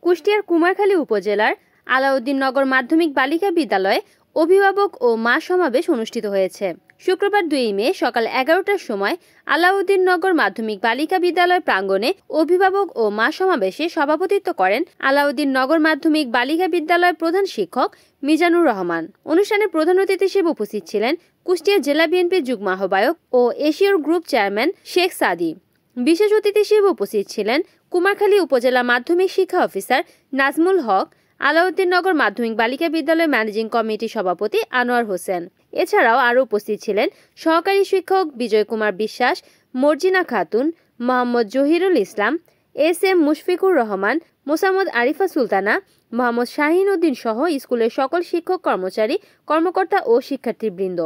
কুষ্টিয়ার কুমারখালী উপজেলার আলাউদ্দিননগর মাধ্যমিক বালিকা বিদ্যালয়ে অভিভাবক ও মা সমাবেশ অনুষ্ঠিত হয়েছে। শুক্রবার 2 মে সকাল 11টার সময় আলাউদ্দিননগর মাধ্যমিক বালিকা বিদ্যালয় প্রাঙ্গণে অভিভাবক ও মা সমাবেশে সভাপতিত্ব করেন আলাউদ্দিননগর মাধ্যমিক বালিকা বিদ্যালয়ের প্রধান শিক্ষক মিজানুর রহমান। অনুষ্ঠানে প্রধান অতিথি হিসেবে উপস্থিত ছিলেন কুষ্টিয়া জেলা বিএনপির যুগ্ম আহ্বায়ক ও এশিয়ার গ্রুপ চেয়ারম্যান শেখ সাদি। বিশেষ অতিথি হিসেবে উপস্থিত ছিলেন কুমারখালী উপজেলা মাধ্যমিক শিক্ষা অফিসার নাজমুল হক, আলাউদ্দিননগর মাধ্যমিক বালিকা বিদ্যালয় ম্যানেজিং কমিটির সভাপতি আনোয়ার হোসেন। এছাড়াও আরও উপস্থিত ছিলেন সহকারী শিক্ষক বিজয় কুমার বিশ্বাস, মর্জিনা খাতুন, মোহাম্মদ জহিরুল ইসলাম, এস.এম. মুশফিকুর রহমান, মোসাম্মদ আরিফা সুলতানা, মোহাম্মদ শাহিন উদ্দিন সহ স্কুলের সকল শিক্ষক কর্মচারী, কর্মকর্তা ও শিক্ষার্থীবৃন্দ।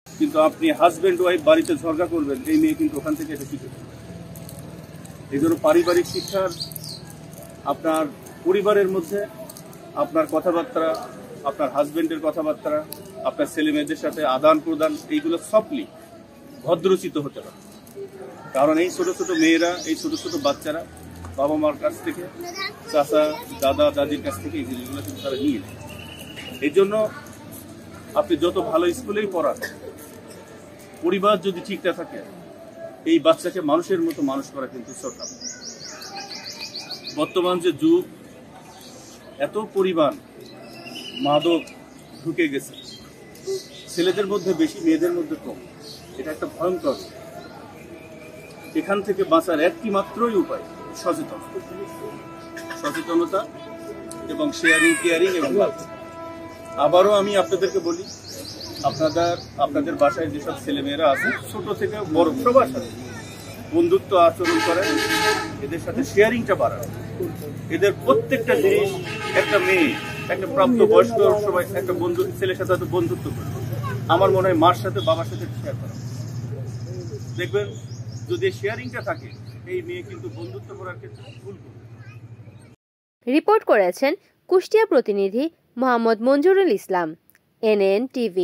কিন্তু আপনি হাজবেন্ড ওয়াইফ বাড়িতে ঝগড়া করবেন, এই মেয়ে কিন্তু ওখান থেকে এটা শিখে। এই জন্য পারিবারিক শিক্ষার আপনার পরিবারের মধ্যে আপনার কথাবার্তা, আপনার হাজবেন্ডের কথাবার্তা, আপনার ছেলে মেয়েদের সাথে আদান প্রদান, এইগুলো সফটলি ভদ্রচিত হতে হবে। কারণ এই ছোট ছোট মেয়েরা, এই ছোট ছোট বাচ্চারা বাবা মার কাছ থেকে, চাচা দাদা দাদির কাছ থেকে এই জিনিসগুলো কিন্তু তারা নিয়ে নেয়। এই জন্য আপনি যত ভালো স্কুলেই পড়ান, পরিবার যদি ঠিক না থাকে, এই বাচ্চাকে মানুষের মতো মানুষ করা কিন্তু সরকার। বর্তমান যে যুগ, এত পরিমাণ মাদক ঢুকে গেছে, ছেলেদের মধ্যে বেশি, মেয়েদের মধ্যে কম। এটা একটা ভয়ঙ্কর। এখান থেকে বাঁচার একটি মাত্রই উপায় সচেতনতা এবং শেয়ারিং, কেয়ারিং এবং আবারও আমি আপনাদেরকে বলি, আপনাদের বাসায় যেসব ছেলেমেয়েরা আছে, ছোট থেকে বড় সবার সাথে বন্ধুত্ব আচরণ করেন, এদের সাথে শেয়ারিংটা বাড়ান। এদের প্রত্যেকটা জিনিস, একটা মেয়ে, একটা প্রাপ্ত বয়স্ক সময় একটা বন্ধু ছেলের সাথে হয়তো বন্ধুত্ব করবে, আমার মনে হয় মার সাথে বাবার সাথে শেয়ার করা। দেখবেন যদি শেয়ারিংটা থাকে, এই মেয়ে কিন্তু বন্ধুত্ব করার ক্ষেত্রে ভুল করবে। রিপোর্ট করেছেন কুষ্টিয়া প্রতিনিধি মোহাম্মদ মঞ্জুরুল ইসলাম, NN TV।